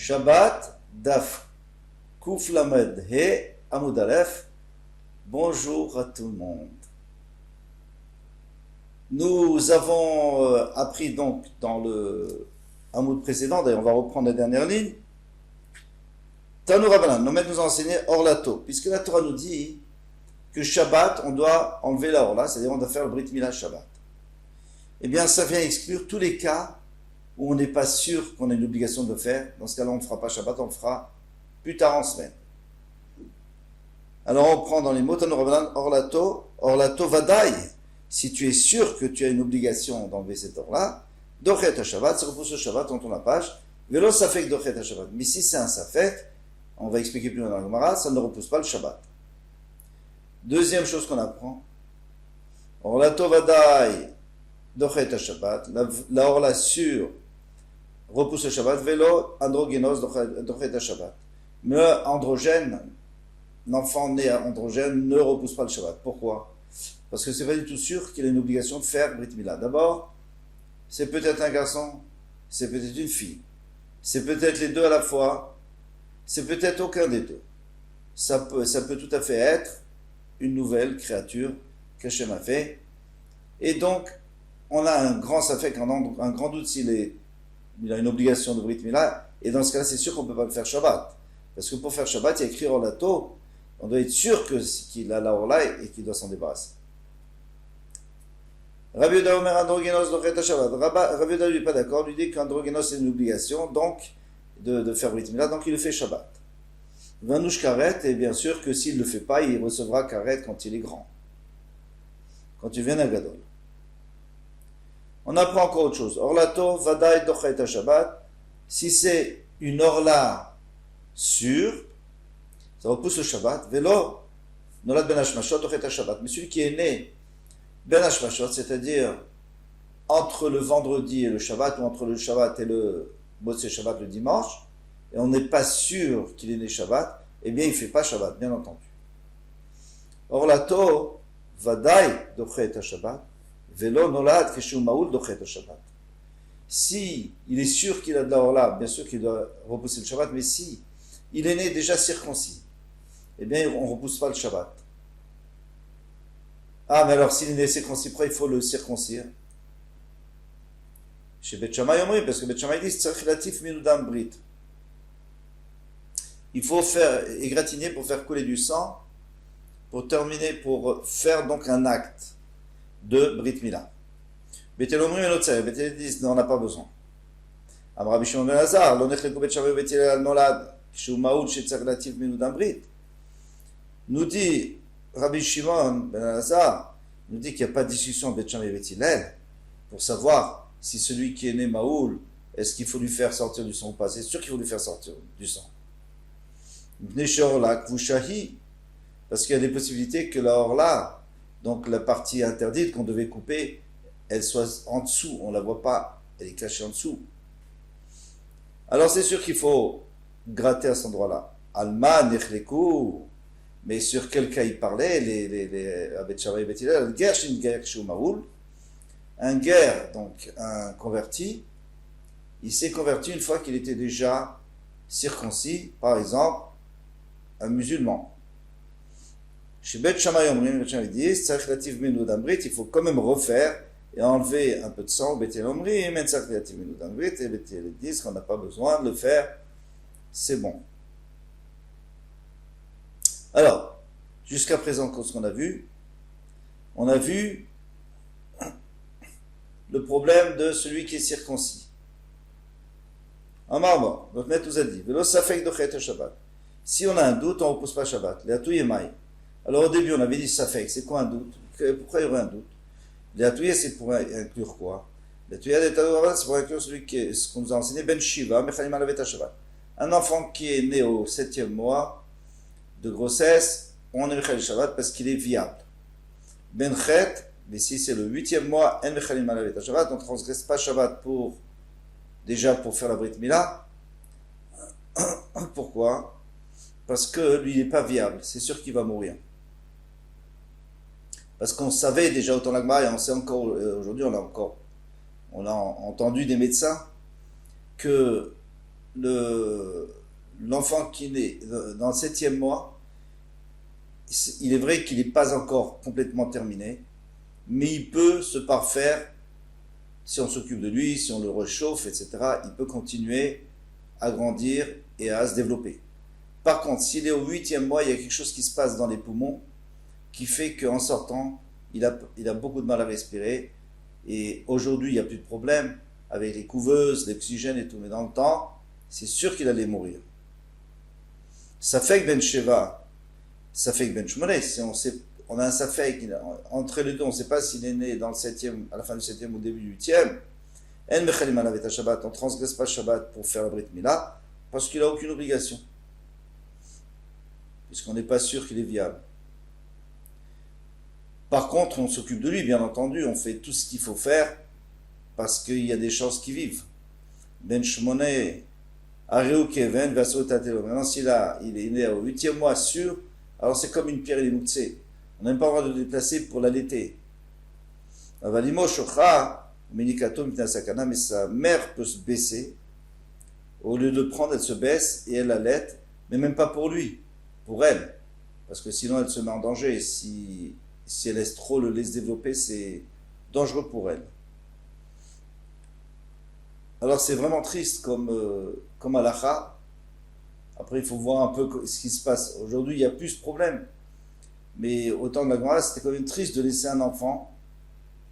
Shabbat, Daf, Kouf Lamed He, Amud Aleph. Bonjour à tout le monde. Nous avons appris donc dans le Amud précédent, d'ailleurs on va reprendre la dernière ligne. Tanu Rabbanan, nos maîtres nous ont enseigné Orlato, puisque la Torah nous dit que Shabbat, on doit enlever la Orla, c'est-à-dire on doit faire le Brit Mila Shabbat. Eh bien, ça vient exclure tous les cas où on n'est pas sûr qu'on a une obligation de le faire. Dans ce cas-là, on ne fera pas Shabbat, on le fera plus tard en semaine. Alors on prend dans les mots, Tanu Rabbanan, Orlato Vadaï. Si tu es sûr que tu as une obligation d'enlever cette or-là, Dochet Shabbat, ça repousse le Shabbat, on tourne la page. Velo Safek Dochet Shabbat. Mais si c'est un Safek, on va expliquer plus loin dans la Gemara, ça ne repousse pas le Shabbat. Deuxième chose qu'on apprend, Orlato Vadaï, Dochet Shabbat, la orla sûre repousse le Shabbat, Velo Androgenos Dochet Shabbat. Mais androgène, l'enfant né androgène ne repousse pas le Shabbat. Pourquoi? Parce que c'est pas du tout sûr qu'il a une obligation de faire Brit Mila. D'abord, c'est peut-être un garçon, c'est peut-être une fille, c'est peut-être les deux à la fois, c'est peut-être aucun des deux. Ça peut tout à fait être une nouvelle créature qu'Hachem a fait. Et donc, on a un grand safek, un grand doute s'il a une obligation de Brit Mila. Et dans ce cas-là, c'est sûr qu'on ne peut pas le faire Shabbat. Parce que pour faire Shabbat, il y a écrit Orlato. On doit être sûr qu'il a la Orla et qu'il doit s'en débarrasser. Rabbi Yehuda Omer Androgenos Dochet Shabbat. Rabbi Yehuda lui n'est pas d'accord, lui dit qu'Androgenos c'est une obligation, donc de faire Brit Mila, donc il le fait Shabbat. Vanouche Karet, et bien sûr que s'il ne le fait pas, il recevra Karet quand il est grand. Quand il vient à Gadol. On apprend encore autre chose. Orlato Vadaï Dochet Shabbat. Si c'est une Orla sûre, ça repousse le Shabbat. Velo Nolad Ben Hashmashot Dochet Shabbat. Mais celui qui est né Ben Hashmashot, c'est-à-dire entre le vendredi et le Shabbat, ou entre le Shabbat et le Motzei Shabbat le dimanche, et on n'est pas sûr qu'il est né Shabbat, eh bien il ne fait pas Shabbat, bien entendu. Orlato Vadaï Dochet Shabbat, Velo Nolad Keshu Maoul Dochet Shabbat. Si il est sûr qu'il a de la Orla, bien sûr qu'il doit repousser le Shabbat, mais si il est né déjà circoncis, eh bien on ne repousse pas le Shabbat. Ah, mais alors s'il est né circoncis, pourquoi il faut le circoncire? Chez Bet Shammai, parce que Bet Shammai dit Tzarich Latif Minudam Brit. Il faut faire égratigner pour faire couler du sang, pour terminer, pour faire donc un acte de Brit Mila. Bet Omrim et Notzer, Bet Hillel disent non, on n'a pas besoin. Am Rabbi Shimon ben Lazar, lo nechleku Bet Shammai Bet Hillel al nolad, kshu maoud she tzarich latif minudam brit. Nous dit Rabbi Shimon ben Lazar, nous dit qu'il n'y a pas de discussion Bet Shammai et Bet Hillel pour savoir si celui qui est né Maoul, est-ce qu'il faut lui faire sortir du sang ou pas? C'est sûr qu'il faut lui faire sortir du sang. Parce qu'il y a des possibilités que la orla, donc la partie interdite qu'on devait couper, elle soit en dessous, on ne la voit pas, elle est cachée en dessous. Alors c'est sûr qu'il faut gratter à cet endroit-là. Alma nechleku, mais sur quel cas il parlait, les Bet Shammai et Bet Hillel, un guerre, donc un converti, il s'est converti une fois qu'il était déjà circoncis, par exemple, un musulman. Chez Bet Shammai Omrim, Bet Shammai dit, il faut quand même refaire et enlever un peu de sang. Bet Hillel Omrim, et Bet Hillel dit qu'on n'a pas besoin de le faire, c'est bon. Alors, jusqu'à présent, ce qu'on a vu, on a vu le problème de celui qui est circoncis. Amar, notre maître nous a dit, Velo Safek Dochet Shabbat. Si on a un doute, on ne repousse pas Shabbat. Les Maï. Alors au début, on avait dit Safek. C'est quoi un doute? Pourquoi il y aurait un doute? Les Atouye, c'est pour inclure quoi? Les Atouye, c'est pour inclure ce qu'on nous a enseigné, Ben Shiva, Mechalim Alavet Shabbat. Un enfant qui est né au 7e mois de grossesse, on est Mechalim Shabbat parce qu'il est viable. Ben Chet, mais si c'est le 8e mois, En Mechalim Alavet Shabbat, on ne transgresse pas Shabbat déjà pour faire la Brit Mila. Pourquoi? Parce que lui, il n'est pas viable. C'est sûr qu'il va mourir. Parce qu'on savait déjà autant l'Agma, et on sait encore, aujourd'hui on a entendu des médecins, que l'enfant qui naît dans le 7e mois, il est vrai qu'il n'est pas encore complètement terminé, mais il peut se parfaire si on s'occupe de lui, si on le réchauffe, etc. Il peut continuer à grandir et à se développer. Par contre, s'il est au 8e mois, il y a quelque chose qui se passe dans les poumons qui fait qu'en sortant, il a beaucoup de mal à respirer. Et aujourd'hui, il n'y a plus de problème avec les couveuses, l'oxygène et tout. Mais dans le temps, c'est sûr qu'il allait mourir. Safek ben Sheva, Safek ben Shmoneh, si on a un Safek, entre les deux, on ne sait pas s'il est né dans le 7e, à la fin du 7e ou au début du 8e. En mechalim alavet ha-Shabbat, on ne transgresse pas le Shabbat pour faire la Brit Mila, parce qu'il n'a aucune obligation. Puisqu'on n'est pas sûr qu'il est viable. Par contre, on s'occupe de lui, bien entendu, on fait tout ce qu'il faut faire, parce qu'il y a des chances qu'il vive. Ben Shmoneh, Areu Keven, Vaso Tatelo. Maintenant, s'il est né au 8e mois sûr, alors c'est comme une pierre émoussée. On n'a même pas le droit de le déplacer pour l'allaiter. Avalimo Shocha, Minikato Mitnasakana, mais sa mère peut se baisser. Au lieu de le prendre, elle se baisse et elle allaite, mais même pas pour lui, pour elle. Parce que sinon, elle se met en danger. Si elle laisse trop le lait se développer, c'est dangereux pour elle. Alors c'est vraiment triste comme halakha. Après, il faut voir un peu ce qui se passe. Aujourd'hui, il n'y a plus ce problème. Mais au temps de la Gemara, c'était quand même triste de laisser un enfant.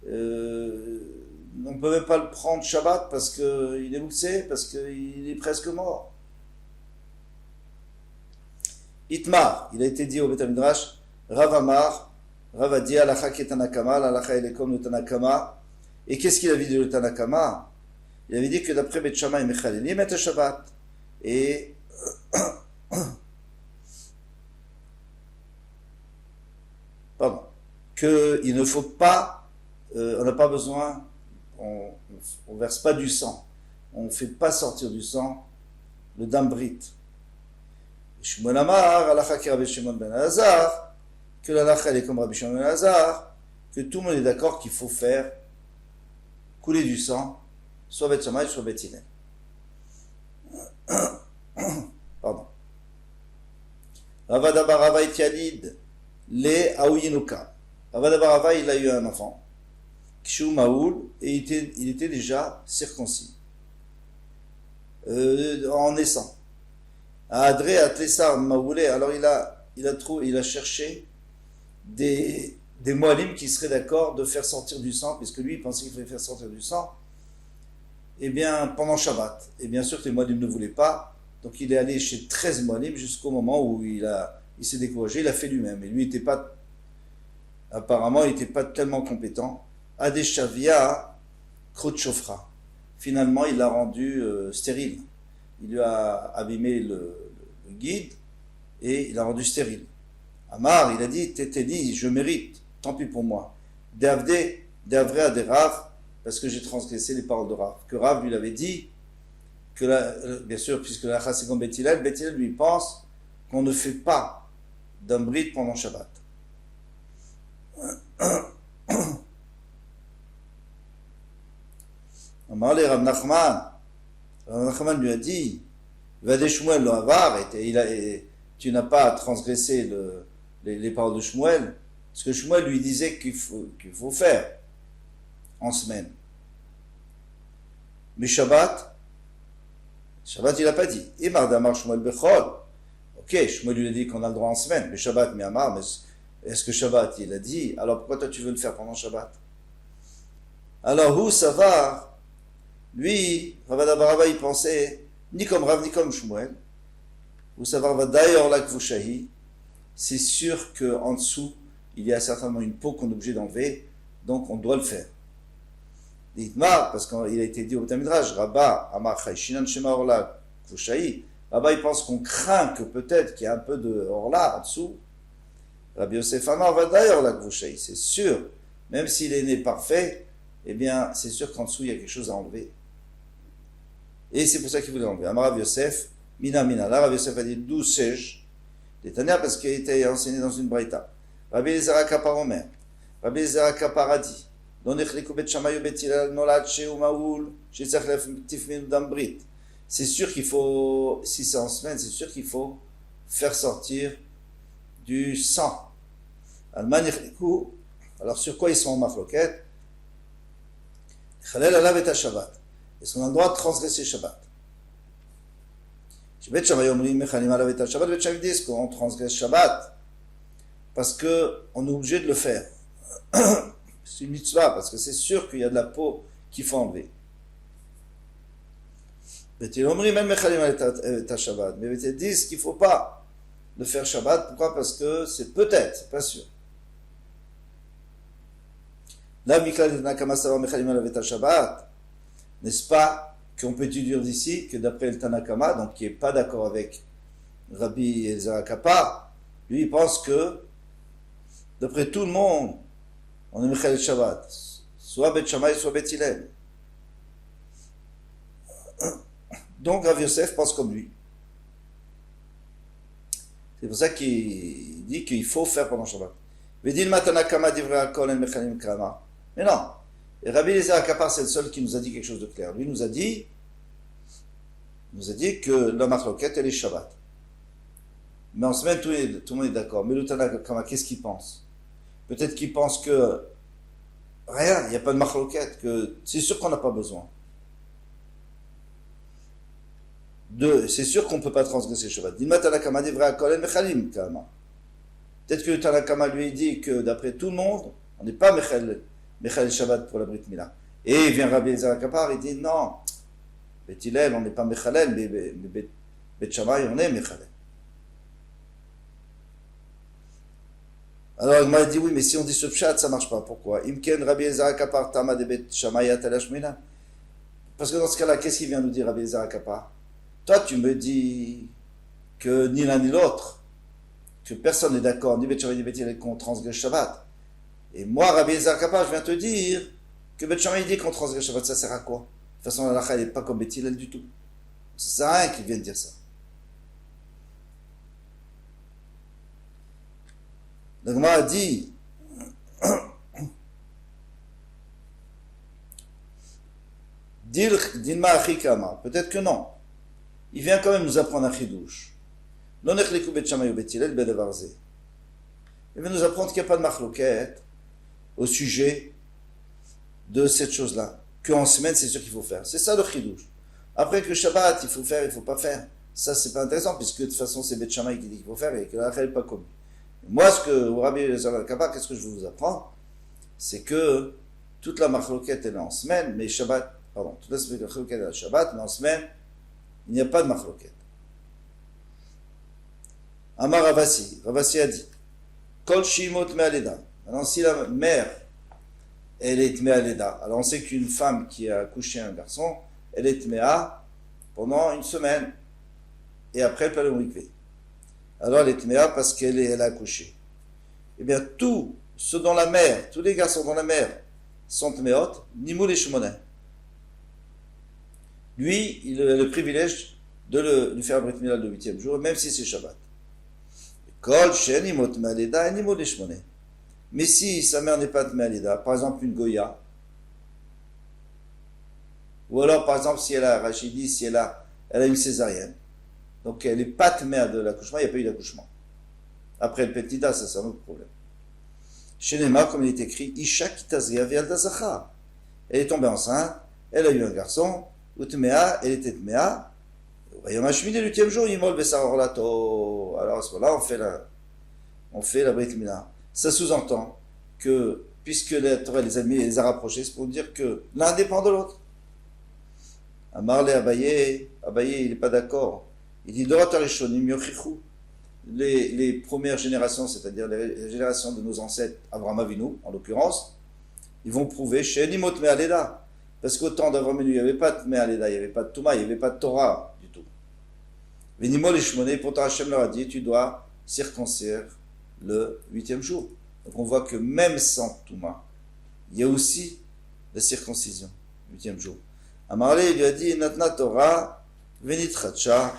On ne peut même pas le prendre Shabbat parce qu'il est moussé, parce qu'il est presque mort. Itmar, il a été dit au Beth Midrash, Rav Amar, Rav a dit halakha qui est Tanakama, l'halakha il est comme le Tanakama. Et qu'est-ce qu'il avait dit le Tanakama? Il avait dit que d'après Beth Shammai et Mechaleli, il mettait Shabbat. Et pardon, qu'il ne faut pas, on n'a pas besoin, on verse pas du sang, on ne fait pas sortir du sang le dam brit. Shmuel Amar, halakha ki Rabbi Shimon ben Elazar, que l'halakha est comme Rabbi Shimon ben Elazar, que tout le monde est d'accord qu'il faut faire couler du sang, soit Beth Shammai, soit Beth Hillel. Pardon. Rava bar Rava Itialid, les Aouyinuka. Rava bar Rava, il a eu un enfant, Kshu Maoul, et il était déjà circoncis, en naissant. Adré à Tlessar Maoulé, alors il a cherché des moalim qui seraient d'accord de faire sortir du sang, puisque lui il pensait qu'il fallait faire sortir du sang, eh bien pendant Shabbat. Et bien sûr que les moalim ne voulaient pas, donc il est allé chez 13 moalim jusqu'au moment où il s'est découragé, il a fait lui-même. Et lui apparemment il n'était pas tellement compétent. Adeshavia Krotchofra. Finalement il l'a rendu stérile. Il lui a abîmé le guide et il l'a rendu stérile. Amar, il a dit, Tétéli, je mérite, tant pis pour moi. Deavre à des Rav, parce que j'ai transgressé les paroles de Rav. Que Rav lui avait dit, bien sûr, puisque la chasse est comme Beth Hillel lui pense qu'on ne fait pas d'un brit pendant Shabbat. Amar le Rav Nachman. Rav Nachman lui a dit, Vadé Shmuel lo avar, tu n'as pas transgressé les paroles de Shmuel, parce que Shmuel lui disait qu'il faut faire en semaine. Mais Shabbat il n'a pas dit. Imar damar Shmuel bechol. Ok, Shmuel lui a dit qu'on a le droit en semaine, mais Shabbat mi amar, mais est-ce que Shabbat il a dit? Alors pourquoi toi tu veux le faire pendant Shabbat? Alors où ça va? Lui, Rava bar Rava, il pensait ni comme Rav ni comme Shmuel. Vous savez, va d'ailleurs là que vous shahi, c'est sûr qu'en dessous, il y a certainement une peau qu'on est obligé d'enlever, donc on doit le faire. Dites-moi, parce qu'il a été dit au Beth Midrash, Rabba, Amar Chayshinan Shema Orla, Kfushahi. Rabba, il pense qu'on craint que peut-être qu'il y a un peu de Orla en dessous. Rabbi Yosef Amar va d'ailleurs là que vous shahi, c'est sûr. Même s'il est né parfait, eh bien, c'est sûr qu'en dessous, il y a quelque chose à enlever. Et c'est pour ça qu'il voulait enlever. Amar Rabbi Yosef, Mina. Là, Rabbi Yosef a dit 12 sèches. Détania parce qu'il a été enseigné dans une braïta. Rabbi Eliezer Kapar Omer. Rabbi Eliezer Kapar a dit לא נחלקו בית שמאי ובית הלל נולד שהוא מהול שצריך להטיף ממנו דם ברית c'est sûr qu'il faut, si c'est en semaine, c'est sûr qu'il faut faire sortir du sang. Alors sur quoi ils sont en machloket? Est-ce qu'on a le droit de transgresser Shabbat? Bet Shammai disent qu'on transgresse Shabbat parce qu'on est obligé de le faire. C'est une mitzvah, parce que c'est sûr qu'il y a de la peau qu'il faut enlever. Mais ils disent qu'il ne faut pas le faire Shabbat. Pourquoi? Parce que c'est peut-être, c'est pas sûr. N'est-ce pas qu'on peut étudier d'ici que d'après le Tanakama, donc qui n'est pas d'accord avec Rabbi Elazar Kappa, lui il pense que d'après tout le monde, on est Mechal Shabbat, soit Bet Shammai, soit Bet Hillel. Donc Rav Yosef pense comme lui. C'est pour ça qu'il dit qu'il faut faire pendant Shabbat. Mais non. Et Rabbi Elazar Kappa, c'est le seul qui nous a dit quelque chose de clair. Lui nous a dit que la machloket, elle est Shabbat. Mais en semaine, tout le monde est d'accord. Mais le Tanakama, qu'est-ce qu'il pense? Peut-être qu'il pense que rien, il n'y a pas de machloket, que c'est sûr qu'on n'a pas besoin. C'est sûr qu'on ne peut pas transgresser Shabbat. Peut-être que le Tanakama lui dit que d'après tout le monde, on n'est pas Mechal Shabbat pour la Brit Mila. Et vient Rabbi Elazar Kappa, il dit non, Bet Hillel, on n'est pas Mechalel, mais Bet Shammai, on est Mechalel. Alors il m'a dit oui, mais si on dit ce pshat, ça ne marche pas. Pourquoi? Imken Rabbi Elazar Kappa Tama de Bet Shammai Atalashmina. Parce que dans ce cas-là, qu'est-ce qu'il vient nous dire Rabbi Elazar Kappa? Toi, tu me dis que ni l'un ni l'autre, que personne n'est d'accord, ni Bet Shammai ni Bet Hillel, qu'on transgresse Shabbat. Et moi, Rabbi Elazar Kappa, je viens te dire que Bet Shammai dit qu'on transgresse Shabbat, ça sert à quoi? De toute façon, la lacha n'est pas comme Bet Hillel du tout. Ça sert à rien qu'il vienne dire ça. Donc moi, a dit Dilma Achikama, peut-être que non. Il vient quand même nous apprendre un chidouche. Non nechliku Bet Shammai ou Bet Hillel bedevarze. Il vient nous apprendre qu'il n'y a pas de machloket au sujet de cette chose-là. Qu'en semaine, c'est sûr qu'il faut faire. C'est ça le chidouche. Après que Shabbat, il faut faire, il ne faut pas faire. Ça, c'est pas intéressant, puisque de toute façon, c'est Bet Shammai qui dit qu'il faut faire et que la n'est pas commis. Moi, ce que Rabbi Elazar Kappa, qu'est-ce que je vous apprends? C'est que toute la machloket elle est en semaine, mais Shabbat, pardon, toute la machloket elle est en Shabbat, mais en semaine, il n'y a pas de machloket. Amar Ravasi a dit, Kol Shimot Me'aleda. Maintenant, si la mère, elle est Me'aleda, alors on sait qu'une femme qui a accouché un garçon, elle est Mea pendant une semaine, et après elle peut aller au mikvé. Alors elle est Mea parce qu'elle a accouché. Eh bien, tout ce dont la mère, tous les garçons dont la mère sont Meot, Nimou les Shmoné. Lui, il a le privilège de lui faire Brit Mila le 8e jour, même si c'est Shabbat. Kol Shenimot Me'aleda, Nimou les Shmoné. Mais si sa mère n'est pas Me'aleda, par exemple une Goya, ou alors par exemple si elle a Rachidi, si elle a une césarienne, donc elle n'est pas Tmea de l'accouchement, il n'y a pas eu d'accouchement. Après le Petida, ça c'est un autre problème. Chez Nema, comme il est écrit, Isha Kitazria Vialda Zachar. Elle est tombée enceinte, elle a eu un garçon, ou Tmea, elle était Tmea, Yom HaShmini, le 8e jour, Yimol Besar Orlato. Alors à ce moment-là, on fait la Brit Mila. Ça sous-entend que, puisque la Torah les a rapprochés, c'est pour dire que l'un dépend de l'autre. Amarle Abaye, il n'est pas d'accord. Il dit les premières générations, c'est-à-dire les générations de nos ancêtres, Abraham Avinu, en l'occurrence, ils vont prouver chez Nimot Me'aleda. Parce qu'au temps d'Abraham Avinu, il n'y avait pas de Me'aleda, il n'y avait pas de Touma, il n'y avait pas de Torah du tout. Venimol et Shmoné, pourtant Hachem leur a dit, tu dois circoncire le 8e jour. Donc on voit que même sans Touma, il y a aussi la circoncision, 8e jour. Amarle, il lui a dit, Natna Torah, Venit Chacha,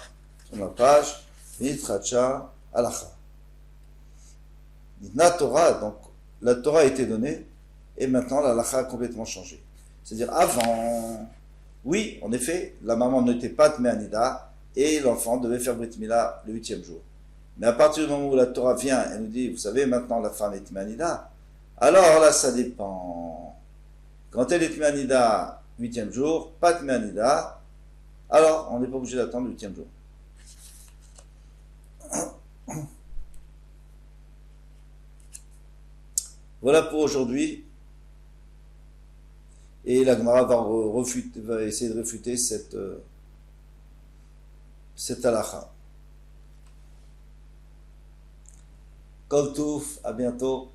sur la page, Venit Chacha, Alacha. Natna Torah, donc la Torah a été donnée, et maintenant la Alacha a complètement changé. C'est-à-dire avant, Oui, en effet, la maman n'était pas Tmeanida et l'enfant devait faire Brit Mila le 8e jour. Mais à partir du moment où la Torah vient et nous dit, vous savez, maintenant la femme est Tmeanida, alors là, ça dépend. Quand elle est Tmeanida, 8e jour, pas Tmeanida, alors on n'est pas obligé d'attendre le 8e jour. Voilà pour aujourd'hui. Et la Gemara va essayer de réfuter cette halakha. Kol Touf, à bientôt.